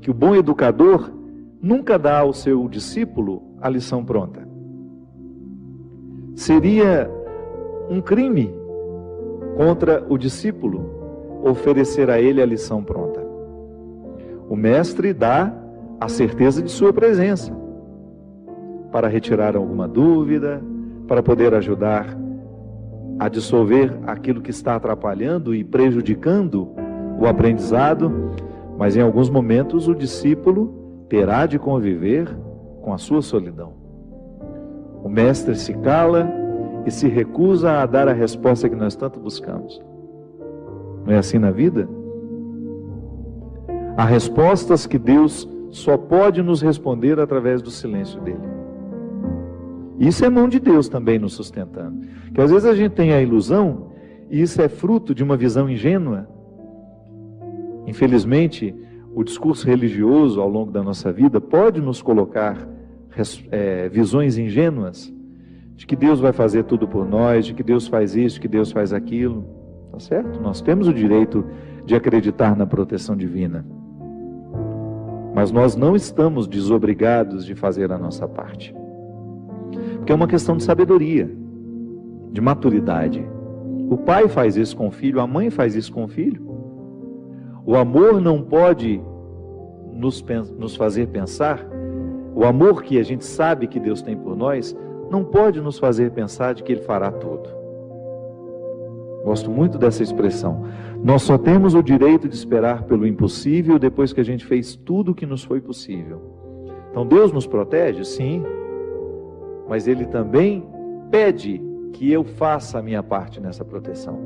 que o bom educador nunca dá ao seu discípulo a lição pronta. Seria um crime contra o discípulo oferecer a ele a lição pronta. O mestre dá a certeza de sua presença, para retirar alguma dúvida, para poder ajudar a dissolver aquilo que está atrapalhando e prejudicando o aprendizado, mas em alguns momentos o discípulo terá de conviver com a sua solidão. O mestre se cala e se recusa a dar a resposta que nós tanto buscamos. Não é assim na vida? Há respostas que Deus só pode nos responder através do silêncio dele. Isso é mão de Deus também nos sustentando. Que às vezes a gente tem a ilusão, e isso é fruto de uma visão ingênua. Infelizmente, o discurso religioso ao longo da nossa vida pode nos colocar visões ingênuas de que Deus vai fazer tudo por nós, de que Deus faz isso, que Deus faz aquilo. Tá certo? Nós temos o direito de acreditar na proteção divina. Mas nós não estamos desobrigados de fazer a nossa parte. Porque é uma questão de sabedoria, de maturidade. O pai faz isso com o filho, a mãe faz isso com o filho. O amor não pode nos fazer pensar, o amor que a gente sabe que Deus tem por nós, não pode nos fazer pensar de que Ele fará tudo. Gosto muito dessa expressão. Nós só temos o direito de esperar pelo impossível depois que a gente fez tudo o que nos foi possível. Então Deus nos protege? Sim. Mas Ele também pede que eu faça a minha parte nessa proteção.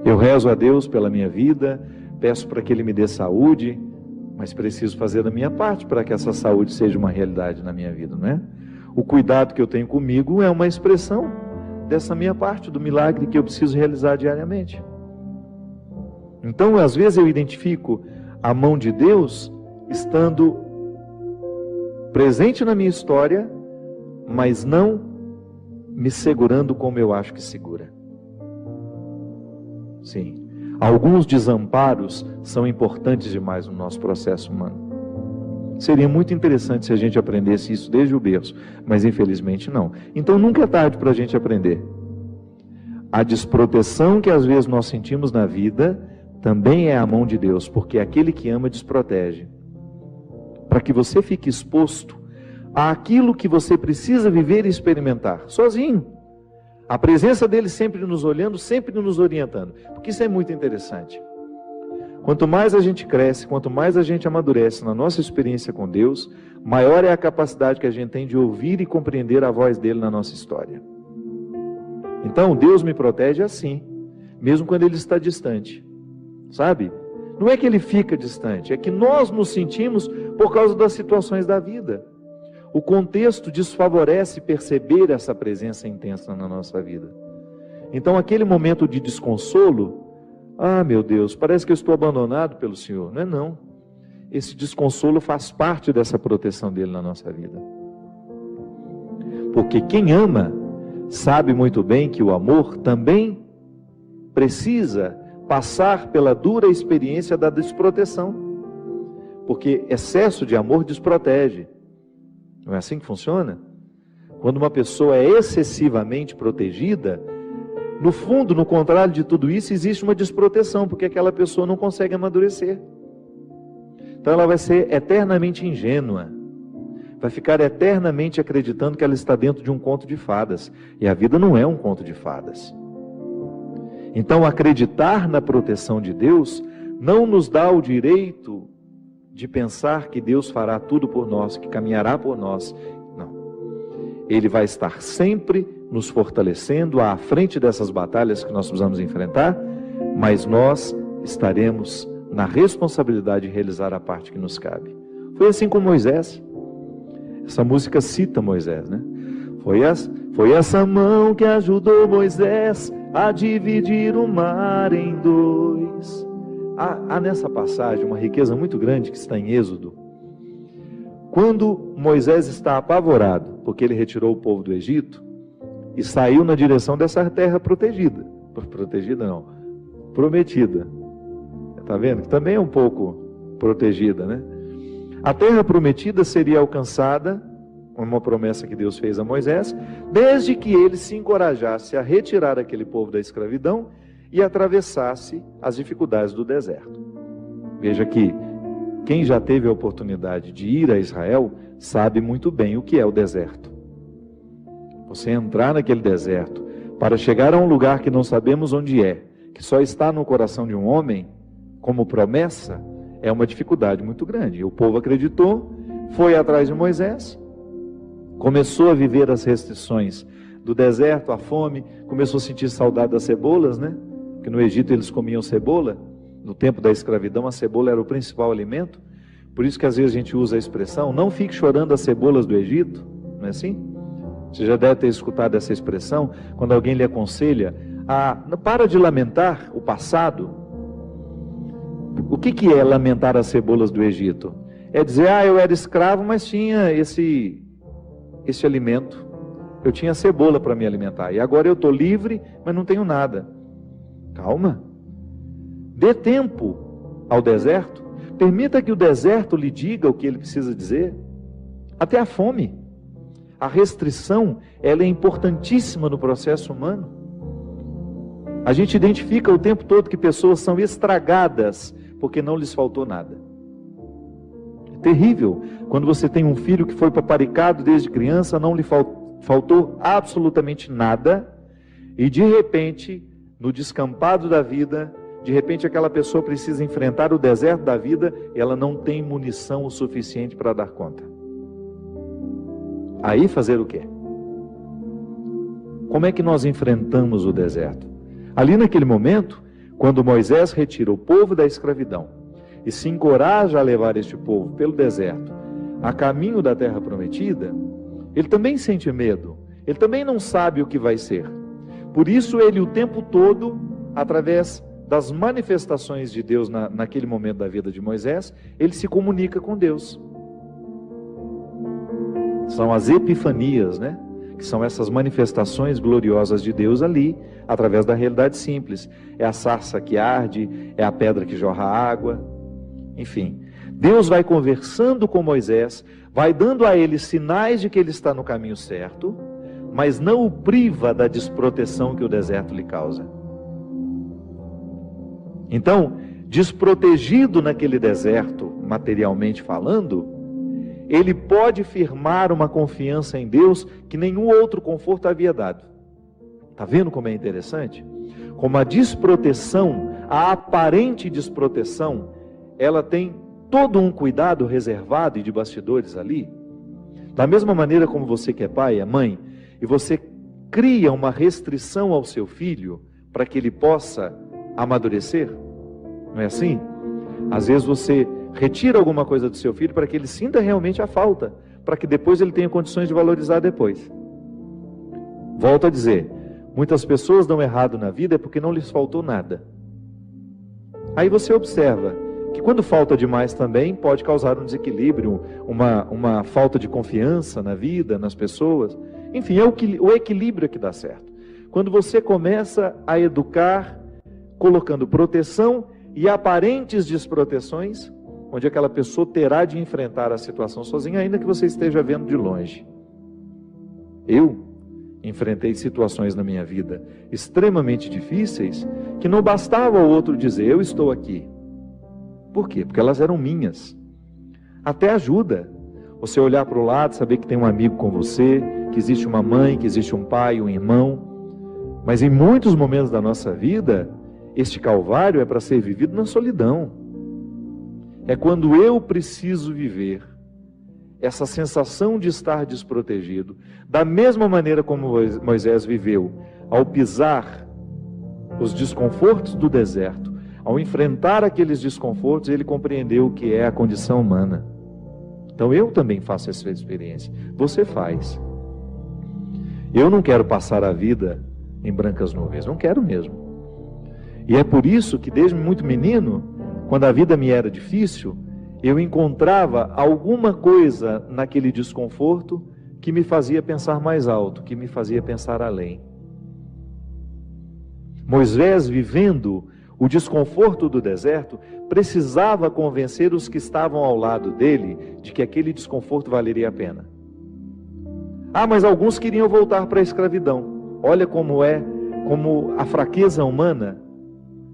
Eu rezo a Deus pela minha vida, peço para que Ele me dê saúde, mas preciso fazer a minha parte para que essa saúde seja uma realidade na minha vida, não é? O cuidado que eu tenho comigo é uma expressão dessa minha parte, do milagre que eu preciso realizar diariamente. Então, às vezes eu identifico a mão de Deus estando presente na minha história, mas não me segurando como eu acho que segura. Sim, alguns desamparos são importantes demais no nosso processo humano. Seria muito interessante se a gente aprendesse isso desde o berço, mas infelizmente não. Então nunca é tarde para a gente aprender. A desproteção que às vezes nós sentimos na vida também é a mão de Deus, porque aquele que ama desprotege. Para que você fique exposto àquilo que você precisa viver e experimentar, sozinho. A presença dele sempre nos olhando, sempre nos orientando, porque isso é muito interessante. Quanto mais a gente cresce, quanto mais a gente amadurece na nossa experiência com Deus, maior é a capacidade que a gente tem de ouvir e compreender a voz dele na nossa história. Então, Deus me protege assim, mesmo quando ele está distante, sabe? Não é que ele fica distante, é que nós nos sentimos por causa das situações da vida. O contexto desfavorece perceber essa presença intensa na nossa vida. Então, aquele momento de desconsolo, ah, meu Deus, parece que eu estou abandonado pelo Senhor. Não é não. Esse desconsolo faz parte dessa proteção dele na nossa vida. Porque quem ama sabe muito bem que o amor também precisa passar pela dura experiência da desproteção. Porque excesso de amor desprotege. Não é assim que funciona? Quando uma pessoa é excessivamente protegida, no fundo, no contrário de tudo isso, existe uma desproteção, porque aquela pessoa não consegue amadurecer. Então ela vai ser eternamente ingênua, vai ficar eternamente acreditando que ela está dentro de um conto de fadas, e a vida não é um conto de fadas. Então acreditar na proteção de Deus não nos dá o direito de pensar que Deus fará tudo por nós, que caminhará por nós. Não. Ele vai estar sempre nos fortalecendo à frente dessas batalhas que nós precisamos enfrentar, mas nós estaremos na responsabilidade de realizar a parte que nos cabe. Foi assim com Moisés. Essa música cita Moisés, né? Foi essa mão que ajudou Moisés a dividir o mar em dois. Há nessa passagem uma riqueza muito grande que está em Êxodo. Quando Moisés está apavorado, porque ele retirou o povo do Egito, e saiu na direção dessa terra protegida. Protegida não, prometida. Está vendo? Que também é um pouco protegida, né? A terra prometida seria alcançada, uma promessa que Deus fez a Moisés, desde que ele se encorajasse a retirar aquele povo da escravidão e atravessasse as dificuldades do deserto. Veja que quem já teve a oportunidade de ir a Israel sabe muito bem o que é o deserto. Você entrar naquele deserto para chegar a um lugar que não sabemos onde é, que só está no coração de um homem, como promessa, é uma dificuldade muito grande. E o povo acreditou, foi atrás de Moisés, começou a viver as restrições do deserto, a fome, começou a sentir saudade das cebolas, né? Porque no Egito eles comiam cebola, no tempo da escravidão a cebola era o principal alimento, por isso que às vezes a gente usa a expressão, não fique chorando as cebolas do Egito, não é assim? Você já deve ter escutado essa expressão, quando alguém lhe aconselha, para de lamentar o passado. O que é lamentar as cebolas do Egito? É dizer, eu era escravo, mas tinha esse alimento, eu tinha cebola para me alimentar, e agora eu estou livre, mas não tenho nada. Calma, dê tempo ao deserto, permita que o deserto lhe diga o que ele precisa dizer, até a fome. A restrição, ela é importantíssima no processo humano. A gente identifica o tempo todo que pessoas são estragadas porque não lhes faltou nada. É terrível quando você tem um filho que foi paparicado desde criança, não lhe faltou absolutamente nada, e de repente, no descampado da vida, de repente aquela pessoa precisa enfrentar o deserto da vida e ela não tem munição o suficiente para dar conta. Aí fazer o quê? Como é que nós enfrentamos o deserto? Ali naquele momento, quando Moisés retira o povo da escravidão e se encoraja a levar este povo pelo deserto, a caminho da terra prometida, ele também sente medo, ele também não sabe o que vai ser. Por isso ele o tempo todo, através das manifestações de Deus naquele momento da vida de Moisés, ele se comunica com Deus. São as epifanias, né? Que são essas manifestações gloriosas de Deus ali, através da realidade simples. É a sarça que arde, é a pedra que jorra água, enfim. Deus vai conversando com Moisés, vai dando a ele sinais de que ele está no caminho certo, mas não o priva da desproteção que o deserto lhe causa. Então, desprotegido naquele deserto, materialmente falando, ele pode firmar uma confiança em Deus que nenhum outro conforto havia dado. Está vendo como é interessante? Como a desproteção, a aparente desproteção, ela tem todo um cuidado reservado e de bastidores ali. Da mesma maneira como você que é pai, é mãe, e você cria uma restrição ao seu filho para que ele possa amadurecer, não é assim? Às vezes você retira alguma coisa do seu filho para que ele sinta realmente a falta, para que depois ele tenha condições de valorizar depois. Volto a dizer, muitas pessoas dão errado na vida é porque não lhes faltou nada. Aí você observa que quando falta demais também pode causar um desequilíbrio, uma falta de confiança na vida, nas pessoas. Enfim, é o equilíbrio que dá certo. Quando você começa a educar, colocando proteção e aparentes desproteções, onde aquela pessoa terá de enfrentar a situação sozinha, ainda que você esteja vendo de longe. Eu enfrentei situações na minha vida extremamente difíceis, que não bastava o outro dizer, eu estou aqui. Por quê? Porque elas eram minhas. Até ajuda você olhar para o lado, saber que tem um amigo com você, que existe uma mãe, que existe um pai, um irmão. Mas em muitos momentos da nossa vida, este calvário é para ser vivido na solidão. É quando eu preciso viver essa sensação de estar desprotegido, da mesma maneira como Moisés viveu, ao pisar os desconfortos do deserto, ao enfrentar aqueles desconfortos, ele compreendeu o que é a condição humana. Então eu também faço essa experiência, você faz. Eu não quero passar a vida em brancas nuvens, não quero mesmo. E é por isso que desde muito menino, quando a vida me era difícil, eu encontrava alguma coisa naquele desconforto que me fazia pensar mais alto, que me fazia pensar além. Moisés vivendo O desconforto do deserto precisava convencer os que estavam ao lado dele de que aquele desconforto valeria a pena. Ah, mas alguns queriam voltar para a escravidão. Olha como a fraqueza humana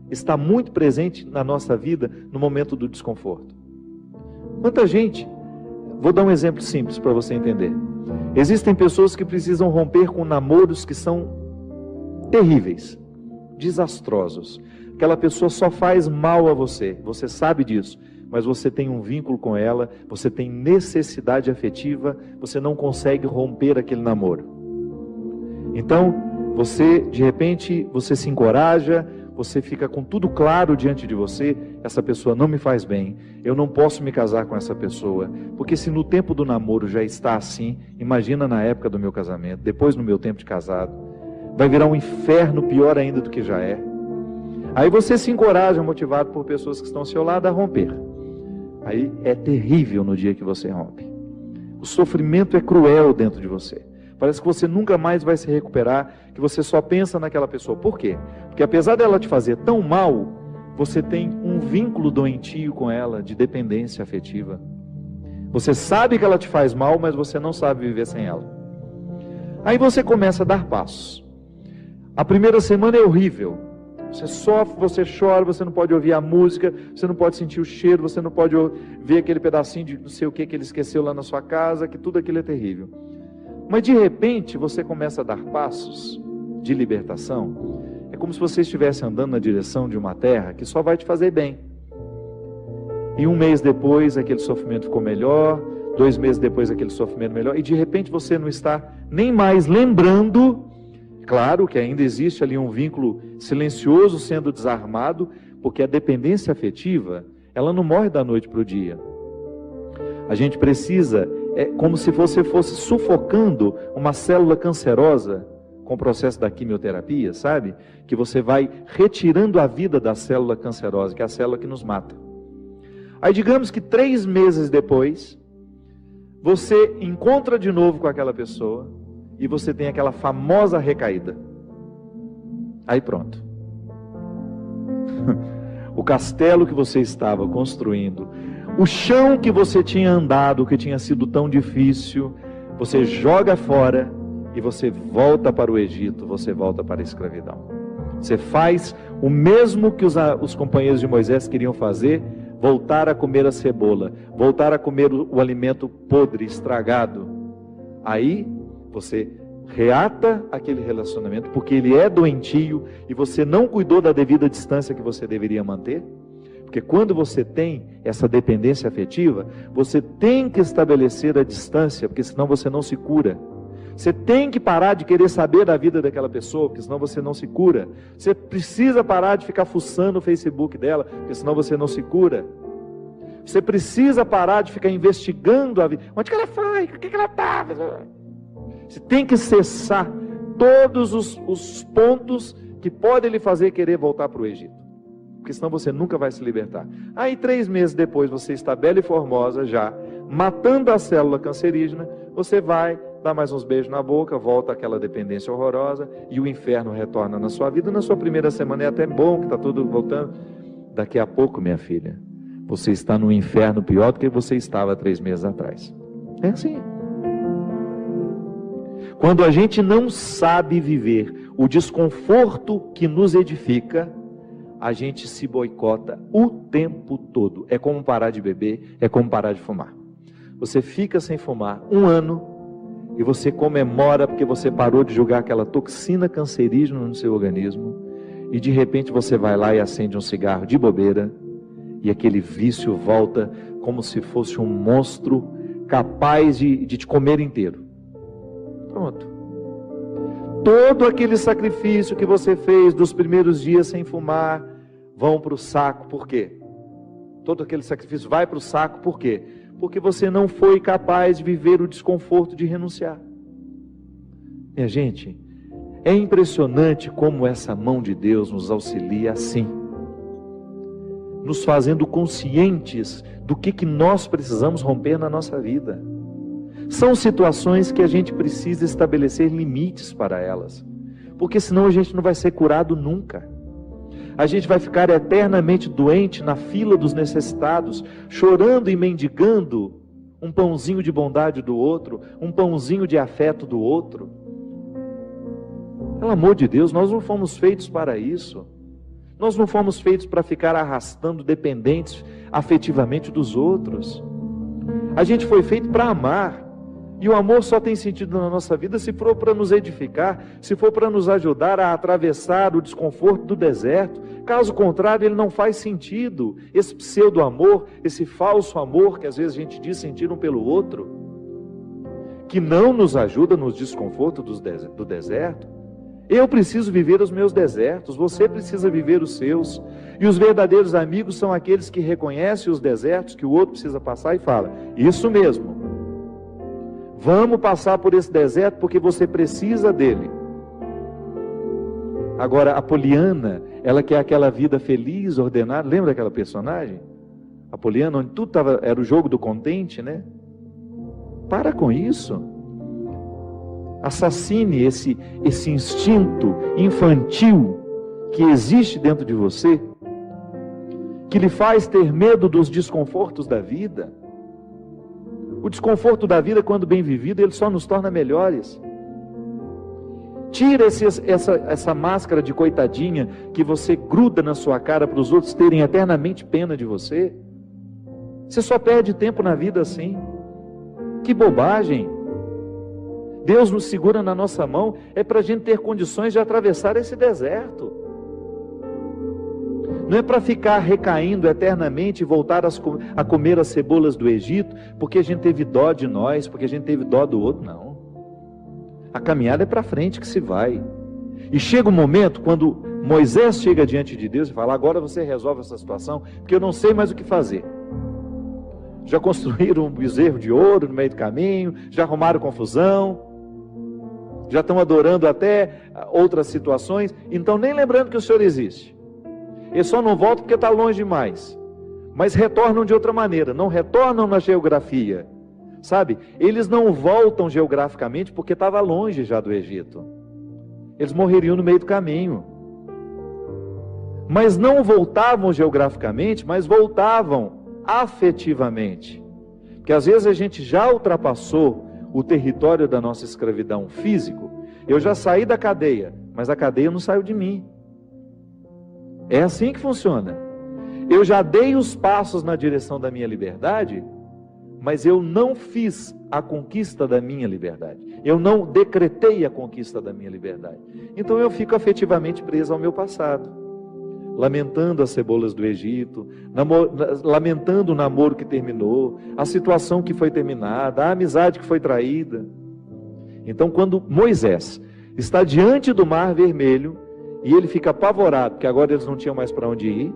está muito presente na nossa vida no momento do desconforto. Quanta gente, vou dar um exemplo simples para você entender. Existem pessoas que precisam romper com namoros que são terríveis, desastrosos. Aquela pessoa só faz mal a você sabe disso, mas você tem um vínculo com ela, você tem necessidade afetiva, você não consegue romper aquele namoro. Então, de repente, você se encoraja, você fica com tudo claro diante de você, essa pessoa não me faz bem, eu não posso me casar com essa pessoa, porque se no tempo do namoro já está assim, imagina na época do meu casamento, depois no meu tempo de casado, vai virar um inferno pior ainda do que já é. Aí você se encoraja, motivado por pessoas que estão ao seu lado, a romper. Aí é terrível no dia que você rompe. O sofrimento é cruel dentro de você. Parece que você nunca mais vai se recuperar, que você só pensa naquela pessoa. Por quê? Porque apesar dela te fazer tão mal, você tem um vínculo doentio com ela, de dependência afetiva. Você sabe que ela te faz mal, mas você não sabe viver sem ela. Aí você começa a dar passos. A primeira semana é horrível. Você sofre, você chora, você não pode ouvir a música, você não pode sentir o cheiro, você não pode ver aquele pedacinho de não sei o que ele esqueceu lá na sua casa, que tudo aquilo é terrível. Mas de repente você começa a dar passos de libertação. É como se você estivesse andando na direção de uma terra que só vai te fazer bem. E um mês depois aquele sofrimento ficou melhor, 2 meses depois aquele sofrimento melhor, e de repente você não está nem mais lembrando. Claro que ainda existe ali um vínculo silencioso sendo desarmado, porque a dependência afetiva, ela não morre da noite para o dia. A gente precisa, é como se você fosse sufocando uma célula cancerosa com o processo da quimioterapia, sabe? Que você vai retirando a vida da célula cancerosa, que é a célula que nos mata. Aí digamos que 3 meses depois, você encontra de novo com aquela pessoa, e você tem aquela famosa recaída. Aí pronto. O castelo que você estava construindo, o chão que você tinha andado, que tinha sido tão difícil, você joga fora e você volta para o Egito, você volta para a escravidão. Você faz o mesmo que os companheiros de Moisés queriam fazer, voltar a comer a cebola, voltar a comer o alimento podre, estragado. Aí você reata aquele relacionamento, porque ele é doentio e você não cuidou da devida distância que você deveria manter. Porque quando você tem essa dependência afetiva, você tem que estabelecer a distância, porque senão você não se cura. Você tem que parar de querer saber da vida daquela pessoa, porque senão você não se cura. Você precisa parar de ficar fuçando o Facebook dela, porque senão você não se cura. Você precisa parar de ficar investigando a vida. Onde que ela foi? O que ela está? Você tem que cessar todos os pontos que podem lhe fazer querer voltar para o Egito. Porque senão você nunca vai se libertar. Aí 3 meses depois você está bela e formosa já, matando a célula cancerígena, você vai dar mais uns beijos na boca, volta àquela dependência horrorosa e o inferno retorna na sua vida. Na sua primeira semana é até bom que está tudo voltando. Daqui a pouco, minha filha, você está no inferno pior do que você estava 3 meses atrás. É assim. Quando a gente não sabe viver o desconforto que nos edifica, a gente se boicota o tempo todo. É como parar de beber, é como parar de fumar. Você fica sem fumar 1 ano e você comemora porque você parou de jogar aquela toxina cancerígena no seu organismo e de repente você vai lá e acende um cigarro de bobeira e aquele vício volta como se fosse um monstro capaz de te comer inteiro. Pronto. Todo aquele sacrifício que você fez dos primeiros dias sem fumar vão para o saco. Por quê? Todo aquele sacrifício vai para o saco. Por quê? Porque você não foi capaz de viver o desconforto de renunciar. Minha gente, é impressionante como essa mão de Deus nos auxilia assim, nos fazendo conscientes do que nós precisamos romper na nossa vida. São situações que a gente precisa estabelecer limites para elas, porque senão a gente não vai ser curado nunca. A gente vai ficar eternamente doente na fila dos necessitados, chorando e mendigando um pãozinho de bondade do outro, um pãozinho de afeto do outro. Pelo amor de Deus, nós não fomos feitos para isso. Nós não fomos feitos para ficar arrastando dependentes afetivamente dos outros. A gente foi feito para amar. E o amor só tem sentido na nossa vida se for para nos edificar, se for para nos ajudar a atravessar o desconforto do deserto. Caso contrário, ele não faz sentido. Esse pseudo-amor, esse falso amor que às vezes a gente diz sentir um pelo outro, que não nos ajuda nos desconfortos do deserto. Eu preciso viver os meus desertos, você precisa viver os seus. E os verdadeiros amigos são aqueles que reconhecem os desertos que o outro precisa passar e fala: isso mesmo, vamos passar por esse deserto porque você precisa dele. Agora, a Poliana, ela quer aquela vida feliz, ordenada. Lembra daquela personagem? A Poliana, onde tudo era o jogo do contente, né? Para com isso. Assassine esse instinto infantil que existe dentro de você, que lhe faz ter medo dos desconfortos da vida. O desconforto da vida, quando bem vivido, ele só nos torna melhores. Tira essa máscara de coitadinha que você gruda na sua cara para os outros terem eternamente pena de você. Você só perde tempo na vida assim. Que bobagem! Deus nos segura na nossa mão é para a gente ter condições de atravessar esse deserto. Não é para ficar recaindo eternamente e voltar a comer as cebolas do Egito, porque a gente teve dó de nós, porque a gente teve dó do outro, não. A caminhada é para frente que se vai. E chega um momento, quando Moisés chega diante de Deus e fala: agora você resolve essa situação, porque eu não sei mais o que fazer. Já construíram um bezerro de ouro no meio do caminho, já arrumaram confusão, já estão adorando até outras situações, então nem lembrando que o Senhor existe. Eles só não voltam porque está longe demais, mas retornam de outra maneira, não retornam na geografia, sabe? Eles não voltam geograficamente porque estava longe já do Egito, eles morreriam no meio do caminho, mas não voltavam geograficamente, mas voltavam afetivamente, porque às vezes a gente já ultrapassou o território da nossa escravidão físico. Eu já saí da cadeia, mas a cadeia não saiu de mim. É assim que funciona. Eu já dei os passos na direção da minha liberdade, mas eu não fiz a conquista da minha liberdade. Eu não decretei a conquista da minha liberdade. Então eu fico afetivamente preso ao meu passado, lamentando as cebolas do Egito, lamentando o namoro que terminou, a situação que foi terminada, a amizade que foi traída. Então, quando Moisés está diante do Mar Vermelho, e ele fica apavorado, porque agora eles não tinham mais para onde ir,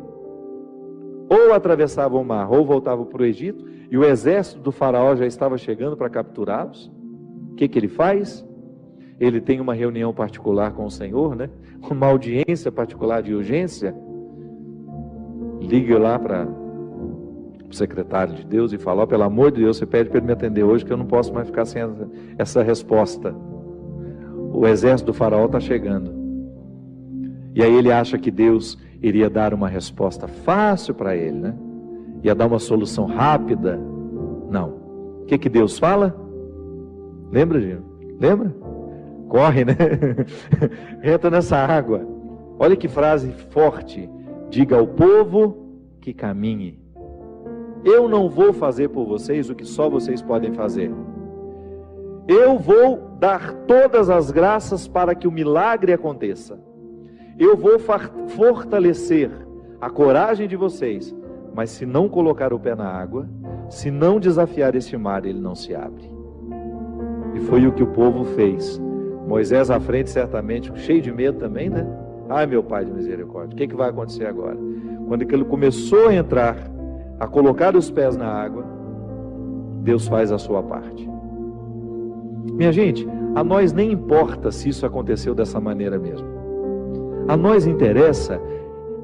ou atravessavam o mar, ou voltavam para o Egito, e o exército do faraó já estava chegando para capturá-los. O que ele faz? Ele tem uma reunião particular com o Senhor, né? Uma audiência particular de urgência. Liga lá para o secretário de Deus e fala: pelo amor de Deus, você pede para ele me atender hoje, que eu não posso mais ficar sem essa resposta. O exército do faraó está chegando. E aí ele acha que Deus iria dar uma resposta fácil para ele, né? Ia dar uma solução rápida. Não. O que Deus fala? Lembra, Gino? Lembra? Corre, né? Entra nessa água. Olha que frase forte. Diga ao povo que caminhe. Eu não vou fazer por vocês o que só vocês podem fazer. Eu vou dar todas as graças para que o milagre aconteça. Eu vou fortalecer a coragem de vocês, mas se não colocar o pé na água, se não desafiar este mar, ele não se abre. E foi o que o povo fez. Moisés à frente, certamente, cheio de medo também, né? Ai, meu Pai de misericórdia, o que vai acontecer agora? Quando ele começou a entrar, a colocar os pés na água, Deus faz a sua parte. Minha gente, a nós nem importa se isso aconteceu dessa maneira mesmo. A nós interessa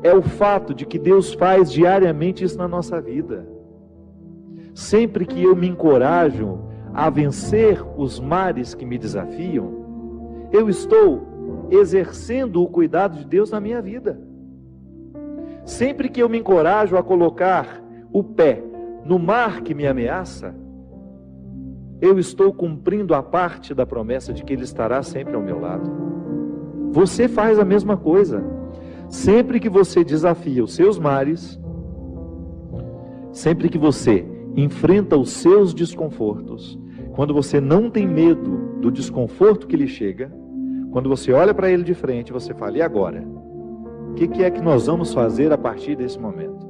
é o fato de que Deus faz diariamente isso na nossa vida. Sempre que eu me encorajo a vencer os mares que me desafiam, eu estou exercendo o cuidado de Deus na minha vida. Sempre que eu me encorajo a colocar o pé no mar que me ameaça, eu estou cumprindo a parte da promessa de que Ele estará sempre ao meu lado. Você faz a mesma coisa. Sempre que você desafia os seus mares, sempre que você enfrenta os seus desconfortos, quando você não tem medo do desconforto que lhe chega, quando você olha para ele de frente, você fala: e agora? O que é que nós vamos fazer a partir desse momento?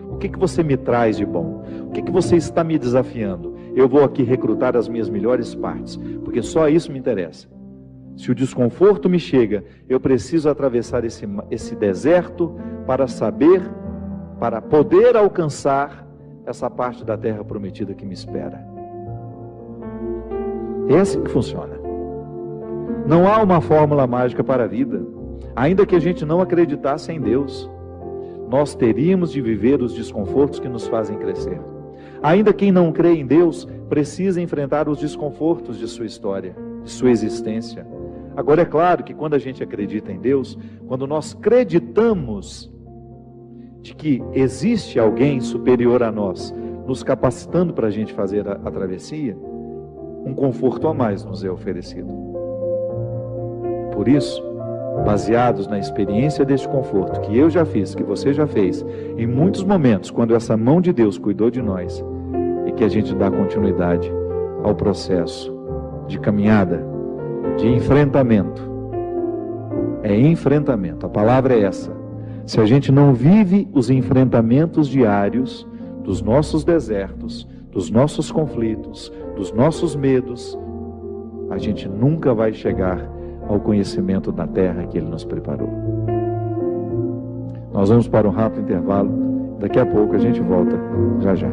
O que você me traz de bom? O que você está me desafiando? Eu vou aqui recrutar as minhas melhores partes, porque só isso me interessa. Se o desconforto me chega, eu preciso atravessar esse deserto para saber, para poder alcançar essa parte da terra prometida que me espera. É assim que funciona. Não há uma fórmula mágica para a vida. Ainda que a gente não acreditasse em Deus, nós teríamos de viver os desconfortos que nos fazem crescer. Ainda quem não crê em Deus precisa enfrentar os desconfortos de sua história, de sua existência. Agora, é claro que quando a gente acredita em Deus, quando nós acreditamos de que existe alguém superior a nós, nos capacitando para a gente fazer a travessia, um conforto a mais nos é oferecido. Por isso, baseados na experiência deste conforto que eu já fiz, que você já fez, em muitos momentos, quando essa mão de Deus cuidou de nós, e que a gente dá continuidade ao processo de caminhada, de enfrentamento. É enfrentamento, a palavra é essa. Se a gente não vive os enfrentamentos diários dos nossos desertos, dos nossos conflitos, dos nossos medos, a gente nunca vai chegar ao conhecimento da terra que Ele nos preparou. Nós vamos para um rápido intervalo. Daqui a pouco a gente volta, já já.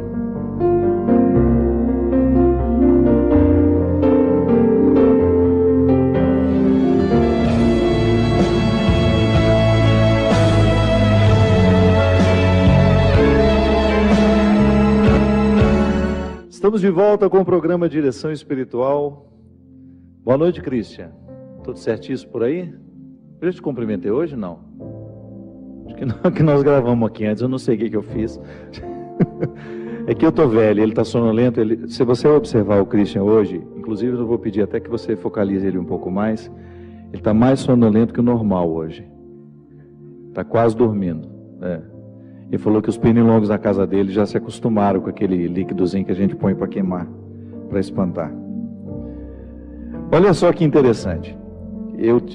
Estamos de volta com o programa Direção Espiritual. Boa noite, Cristian. Tudo certíssimo por aí? Eu te cumprimentei hoje? Não. Acho que não, que nós gravamos aqui antes, eu não sei o que eu fiz. É que eu tô velho, ele está sonolento. Se você observar o Cristian hoje, inclusive eu vou pedir até que você focalize ele um pouco mais, ele está mais sonolento que o normal hoje. Está quase dormindo. Ele falou que os pernilongos da casa dele já se acostumaram com aquele líquidozinho que a gente põe para queimar, para espantar. Olha só que interessante.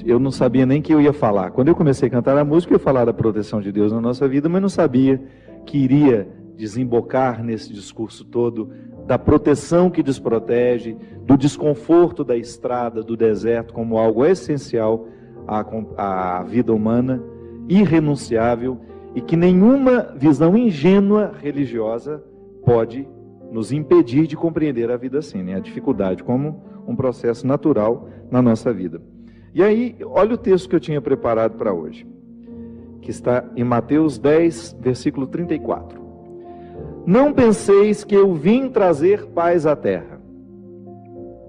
Eu não sabia nem que eu ia falar. Quando eu comecei a cantar a música, eu ia falar da proteção de Deus na nossa vida, mas não sabia que iria desembocar nesse discurso todo da proteção que desprotege, do desconforto da estrada, do deserto, como algo essencial à vida humana, irrenunciável, e que nenhuma visão ingênua religiosa pode nos impedir de compreender a vida assim, né? A dificuldade como um processo natural na nossa vida. E aí, olha o texto que eu tinha preparado para hoje, que está em Mateus 10, versículo 34. Não penseis que eu vim trazer paz à terra.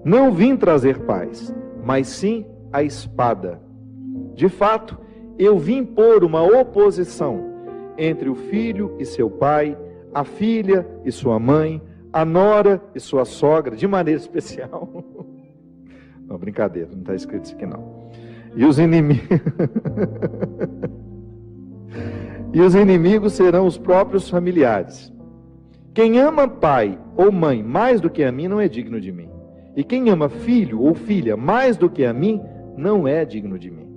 Não vim trazer paz, mas sim a espada. De fato, eu vim pôr uma oposição entre o filho e seu pai, a filha e sua mãe, a nora e sua sogra, de maneira especial. Não, brincadeira, não está escrito isso aqui não. E os inimigos serão os próprios familiares. Quem ama pai ou mãe mais do que a mim não é digno de mim. E quem ama filho ou filha mais do que a mim não é digno de mim.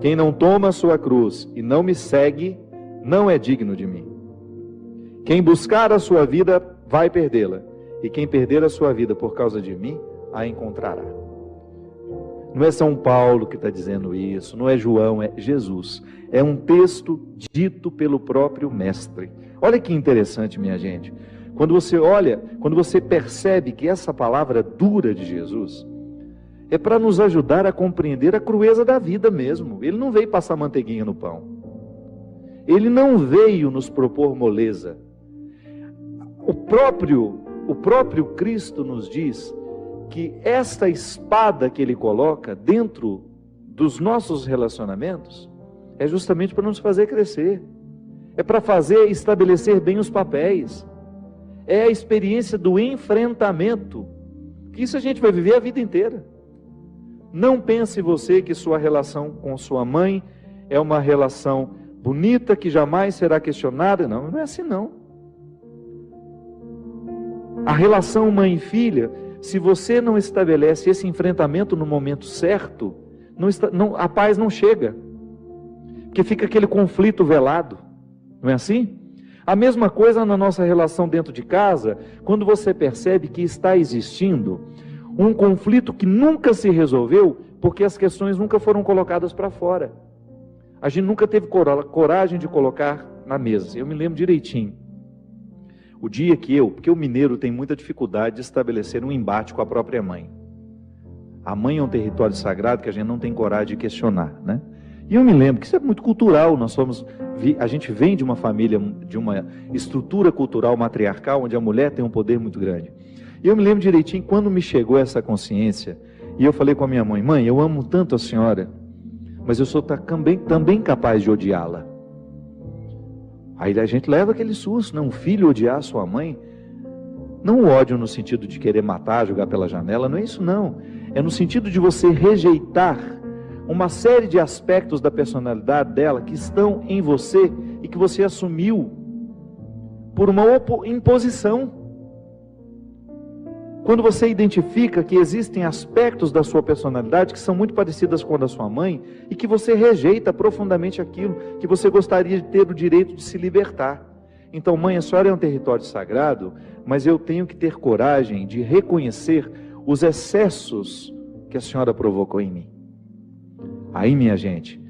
Quem não toma a sua cruz e não me segue não é digno de mim. Quem buscar a sua vida vai perdê-la, e quem perder a sua vida por causa de mim a encontrará. Não é São Paulo que está dizendo isso, não é João, é Jesus. É um texto dito pelo próprio Mestre. Olha que interessante, minha gente. Quando você olha, quando você percebe que essa palavra dura de Jesus é para nos ajudar a compreender a crueza da vida mesmo. Ele não veio passar manteiguinha no pão. Ele não veio nos propor moleza. O próprio Cristo nos diz que esta espada que Ele coloca dentro dos nossos relacionamentos é justamente para nos fazer crescer. é para estabelecer bem os papéis, é a experiência do enfrentamento, que isso a gente vai viver a vida inteira. Não pense você que sua relação com sua mãe é uma relação bonita, que jamais será questionada. Não, não é assim não. A relação mãe e filha, se você não estabelece esse enfrentamento no momento certo, a paz não chega, porque fica aquele conflito velado, não é assim? A mesma coisa na nossa relação dentro de casa, quando você percebe que está existindo um conflito que nunca se resolveu, porque as questões nunca foram colocadas para fora. A gente nunca teve coragem de colocar na mesa. Eu me lembro direitinho. O dia que porque o mineiro tem muita dificuldade de estabelecer um embate com a própria mãe. A mãe é um território sagrado que a gente não tem coragem de questionar, né? E eu me lembro que isso é muito cultural, a gente vem de uma família, de uma estrutura cultural matriarcal, onde a mulher tem um poder muito grande. E eu me lembro direitinho, quando me chegou essa consciência, e eu falei com a minha mãe: mãe, eu amo tanto a senhora, mas eu sou também capaz de odiá-la. Aí a gente leva aquele susto, né? Um filho odiar a sua mãe, não o ódio no sentido de querer matar, jogar pela janela, não é isso não. É no sentido de você rejeitar uma série de aspectos da personalidade dela que estão em você e que você assumiu por uma imposição. Quando você identifica que existem aspectos da sua personalidade que são muito parecidas com a da sua mãe e que você rejeita profundamente aquilo, que você gostaria de ter o direito de se libertar. Então, mãe, a senhora é um território sagrado, mas eu tenho que ter coragem de reconhecer os excessos que a senhora provocou em mim. Aí, minha gente,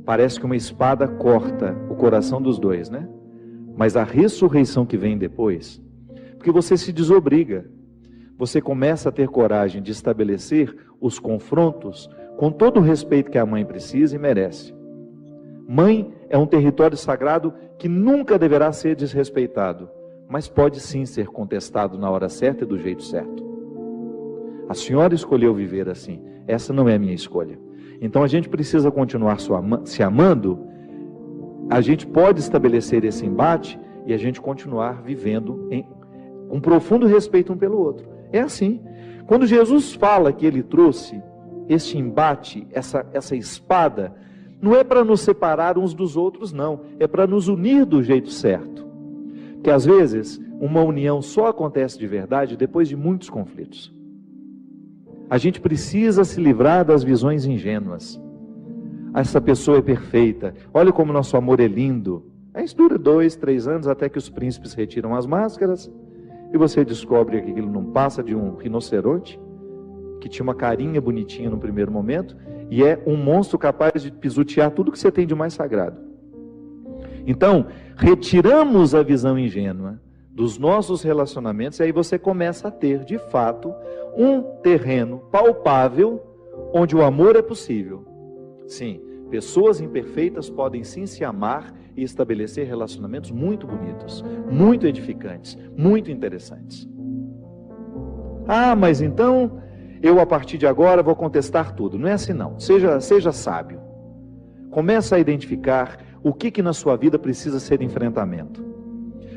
parece que uma espada corta o coração dos dois, né? Mas a ressurreição que vem depois, porque você se desobriga, você começa a ter coragem de estabelecer os confrontos com todo o respeito que a mãe precisa e merece. Mãe é um território sagrado que nunca deverá ser desrespeitado, mas pode sim ser contestado na hora certa e do jeito certo. A senhora escolheu viver assim, essa não é a minha escolha. Então a gente precisa continuar se amando, a gente pode estabelecer esse embate e a gente continuar vivendo com profundo respeito um pelo outro. É assim. Quando Jesus fala que ele trouxe este embate, essa espada, não é para nos separar uns dos outros, não. É para nos unir do jeito certo. Porque às vezes uma união só acontece de verdade depois de muitos conflitos. A gente precisa se livrar das visões ingênuas. Essa pessoa é perfeita. Olha como nosso amor é lindo. Isso dura 2, 3 anos até que os príncipes retiram as máscaras. E você descobre que aquilo não passa de um rinoceronte, que tinha uma carinha bonitinha no primeiro momento, e é um monstro capaz de pisotear tudo que você tem de mais sagrado. Então, retiramos a visão ingênua dos nossos relacionamentos, e aí você começa a ter, de fato, um terreno palpável, onde o amor é possível. Sim, pessoas imperfeitas podem sim se amar e estabelecer relacionamentos muito bonitos, muito edificantes, muito interessantes. Ah, mas então eu a partir de agora vou contestar tudo. Não é assim não. Seja sábio. Começa a identificar o que na sua vida precisa ser enfrentamento.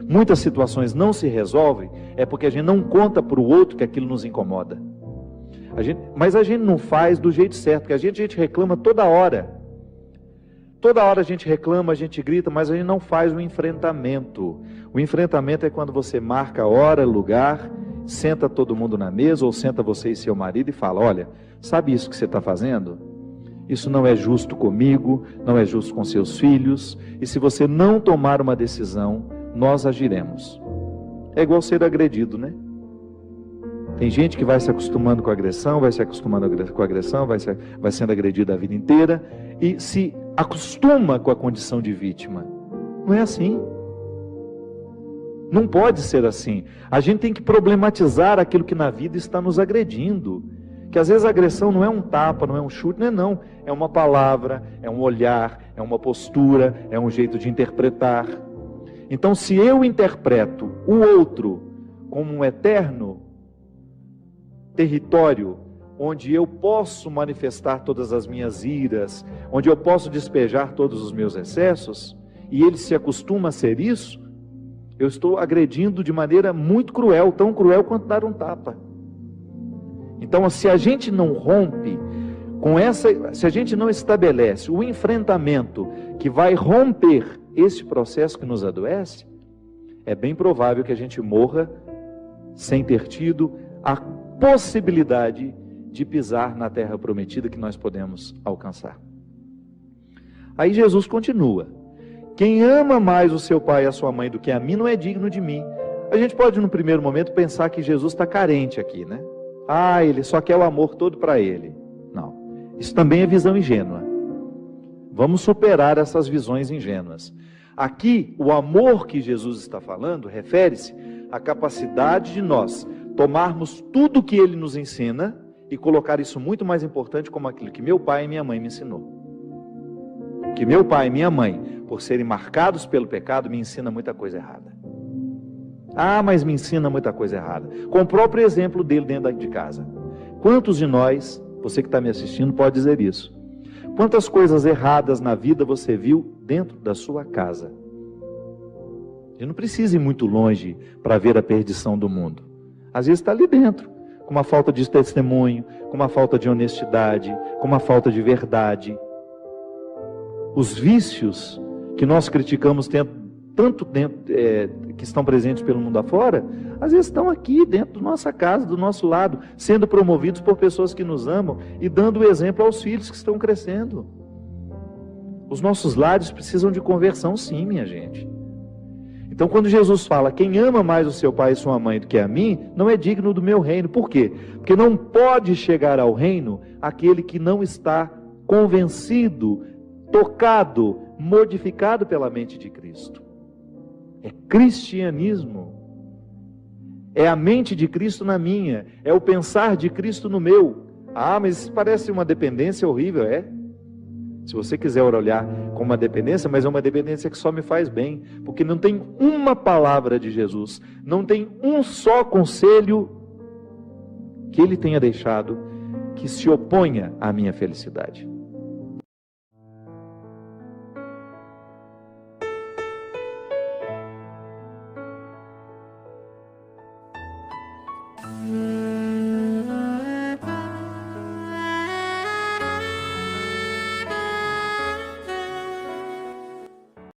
Muitas situações não se resolvem é porque a gente não conta para o outro que aquilo nos incomoda. Mas a gente não faz do jeito certo, porque a gente reclama toda hora. Toda hora a gente reclama, a gente grita, mas a gente não faz o enfrentamento. O enfrentamento é quando você marca a hora, lugar, senta todo mundo na mesa, ou senta você e seu marido e fala: olha, sabe isso que você está fazendo? Isso não é justo comigo, não é justo com seus filhos, e se você não tomar uma decisão, nós agiremos. É igual ser agredido, né? Tem gente que vai se acostumando com a agressão, vai se acostumando com a agressão, vai sendo agredido a vida inteira, e se acostuma com a condição de vítima. Não é assim. Não pode ser assim. A gente tem que problematizar aquilo que na vida está nos agredindo. Que às vezes a agressão não é um tapa, não é um chute, não. É uma palavra, é um olhar, é uma postura, é um jeito de interpretar. Então, se eu interpreto o outro como um eterno território, onde eu posso manifestar todas as minhas iras, onde eu posso despejar todos os meus excessos, e ele se acostuma a ser isso, eu estou agredindo de maneira muito cruel, tão cruel quanto dar um tapa. Então, se a gente não rompe com se a gente não estabelece o enfrentamento que vai romper esse processo que nos adoece, é bem provável que a gente morra sem ter tido a possibilidade de pisar na terra prometida que nós podemos alcançar. Aí Jesus continua: quem ama mais o seu pai e a sua mãe do que a mim não é digno de mim. A gente pode no primeiro momento pensar que Jesus está carente aqui, né? Ele só quer o amor todo para ele. Não, isso também é visão ingênua. Vamos superar essas visões ingênuas. Aqui, o amor que Jesus está falando refere-se à capacidade de nós tomarmos tudo que ele nos ensina e colocar isso muito mais importante como aquilo que meu pai e minha mãe me ensinou. Que meu pai e minha mãe, por serem marcados pelo pecado, me ensina muita coisa errada. Mas me ensina muita coisa errada. Com o próprio exemplo dele dentro de casa. Quantos de nós, você que está me assistindo, pode dizer isso? Quantas coisas erradas na vida você viu dentro da sua casa? Eu não preciso ir muito longe para ver a perdição do mundo. Às vezes está ali dentro, com uma falta de testemunho, com uma falta de honestidade, com uma falta de verdade. Os vícios que nós criticamos tanto que estão presentes pelo mundo afora, às vezes estão aqui dentro da nossa casa, do nosso lado, sendo promovidos por pessoas que nos amam e dando exemplo aos filhos que estão crescendo. Os nossos lares precisam de conversão, sim, minha gente. Então, quando Jesus fala, quem ama mais o seu pai e sua mãe do que a mim, não é digno do meu reino. Por quê? Porque não pode chegar ao reino aquele que não está convencido, tocado, modificado pela mente de Cristo. É cristianismo. É a mente de Cristo na minha. É o pensar de Cristo no meu. Mas isso parece uma dependência horrível, Se você quiser olhar como uma dependência, mas é uma dependência que só me faz bem, porque não tem uma palavra de Jesus, não tem um só conselho que ele tenha deixado que se oponha à minha felicidade.